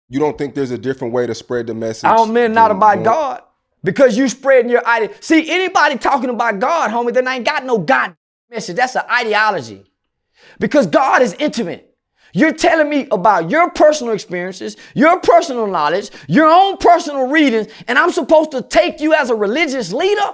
You don't think there's a different way to spread the message? I don't mean not about God. Because you spreading your idea. See, anybody talking about God, homie, then ain't got no God message. That's an ideology. Because God is intimate. You're telling me about your personal experiences, your personal knowledge, your own personal readings, and I'm supposed to take you as a religious leader?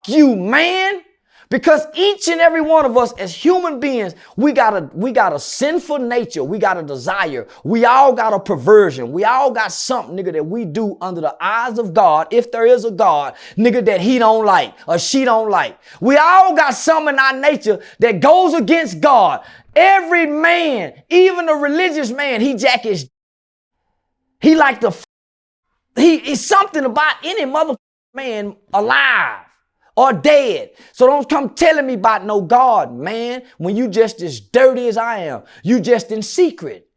You, man. Because each and every one of us as human beings, we got a sinful nature. We got a desire. We all got a perversion. We all got something, nigga, that we do under the eyes of God, if there is a God, nigga, that he don't like or she don't like. We all got something in our nature that goes against God. Every man, even a religious man, he jack his, he like the, he is something about any mother man alive or dead. So don't come telling me about no God, man, when you just as dirty as I am. You just in secret.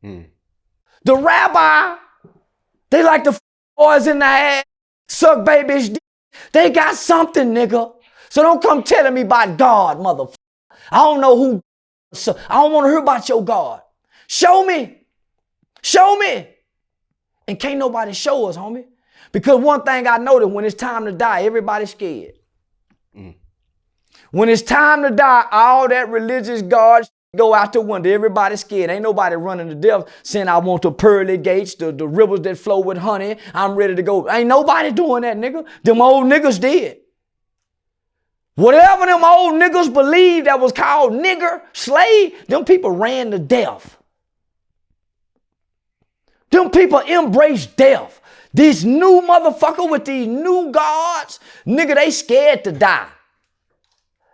The rabbi, they like the boys in the ass, suck babies. They got something, nigga. So don't come telling me about God, motherfucker. I don't know who. So I don't want to hear about your God. Show me. Show me. And can't nobody show us, homie. Because one thing I know that when it's time to die, everybody's scared. When it's time to die, all that religious God go out the window. Everybody's scared. Ain't nobody running to death saying, I want the pearly gates, the rivers that flow with honey. I'm ready to go. Ain't nobody doing that, nigga. Them old niggas did. Whatever them old niggas believed that was called nigger, slave, them people ran to death. Them people embraced death. This new motherfucker with these new gods, nigga, they scared to die.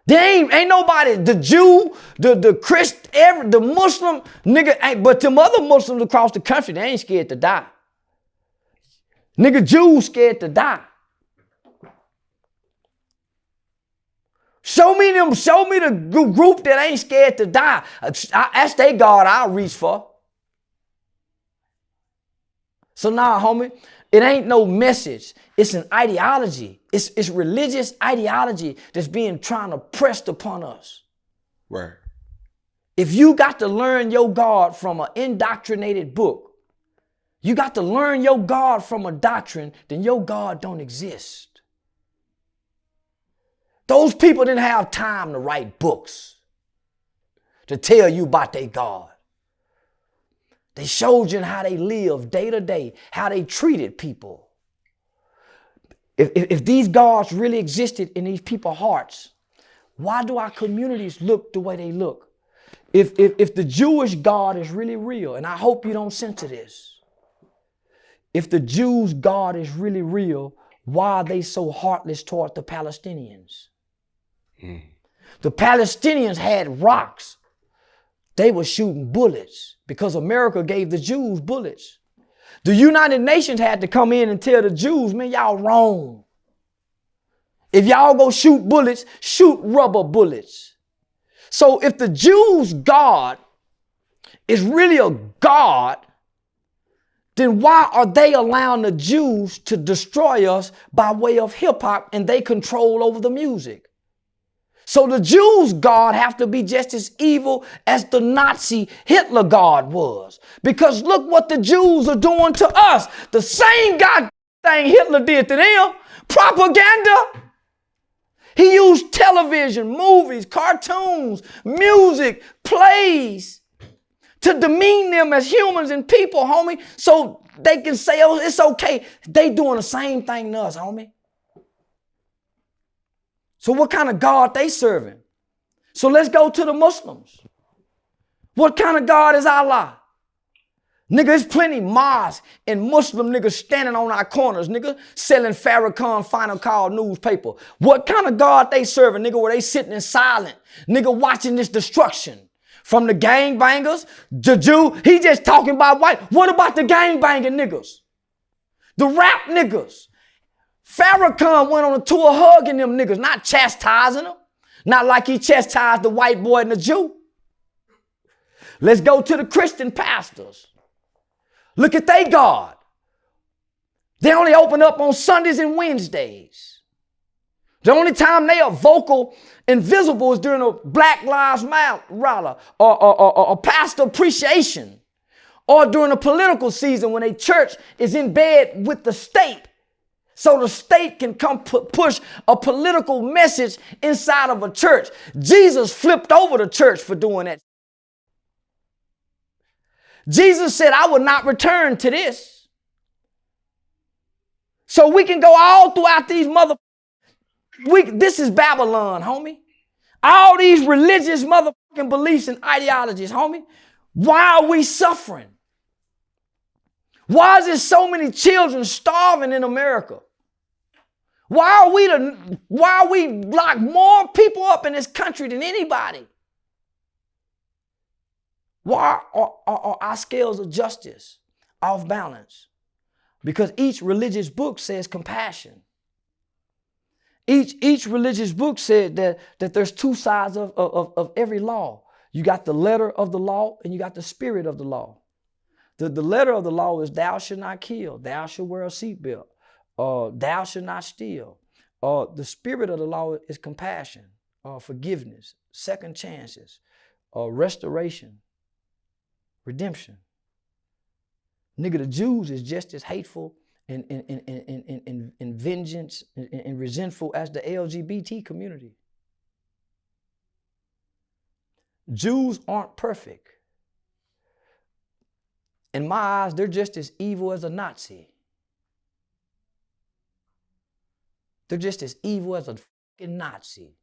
They ain't nobody, the Jew, the Christian, the Muslim, nigga, ain't, but them other Muslims across the country, they ain't scared to die. Nigga, Jews scared to die. Show me the group that ain't scared to die. That's their God I'll reach for. So now, homie, it ain't no message. It's an ideology. It's religious ideology that's being trying to pressed upon us. Right. If you got to learn your God from an indoctrinated book, you got to learn your God from a doctrine, then your God don't exist. Those people didn't have time to write books to tell you about their God. They showed you how they lived day to day, how they treated people. If these gods really existed in these people's hearts, why do our communities look the way they look? If the Jewish God is really real, and I hope you don't censor this, if the Jews' God is really real, why are they so heartless toward the Palestinians? The Palestinians had rocks. They were shooting bullets because America gave the Jews bullets. The United Nations had to come in and tell the Jews, man, y'all wrong. If y'all go shoot bullets, shoot rubber bullets. So if the Jews' God is really a God, then why are they allowing the Jews to destroy us by way of hip hop and they control over the music? So the Jews' God have to be just as evil as the Nazi Hitler God was. Because look what the Jews are doing to us. The same God thing Hitler did to them. Propaganda. He used television, movies, cartoons, music, plays to demean them as humans and people, homie. So they can say, oh, it's okay. They doing the same thing to us, homie. So what kind of God they serving? So let's go to the Muslims. What kind of God is Allah? Nigga, there's plenty mosques and Muslim niggas standing on our corners, nigga, selling Farrakhan Final Call newspaper. What kind of God they serving, nigga, where they sitting in silent, nigga, watching this destruction? From the gangbangers, the Jew, he just talking about white. What about the gangbanging niggas? The rap niggas. Farrakhan went on a tour hugging them niggas, not chastising them. Not like he chastised the white boy and the Jew. Let's go to the Christian pastors. Look at they God. They only open up on Sundays and Wednesdays. The only time they are vocal invisible is during a Black Lives Matter rally or pastor appreciation, or during a political season when a church is in bed with the state, so the state can come push a political message inside of a church. Jesus flipped over the church for doing that. Jesus said, I will not return to this. So we can go all throughout these this is Babylon, homie. All these religious motherfucking beliefs and ideologies, homie. Why are we suffering? Why is there so many children starving in America? Why are we lock more people up in this country than anybody? Why are our scales of justice off balance? Because each religious book says compassion. Each religious book said that there's two sides of every law. You got the letter of the law and you got the spirit of the law. The letter of the law is thou shalt not kill, thou shalt wear a seatbelt, thou shalt not steal. The spirit of the law is compassion, forgiveness, second chances, restoration, redemption. Nigga, the Jews is just as hateful and vengeance and resentful as the LGBT community. Jews aren't perfect. In my eyes, they're just as evil as a Nazi. They're just as evil as a fucking Nazi.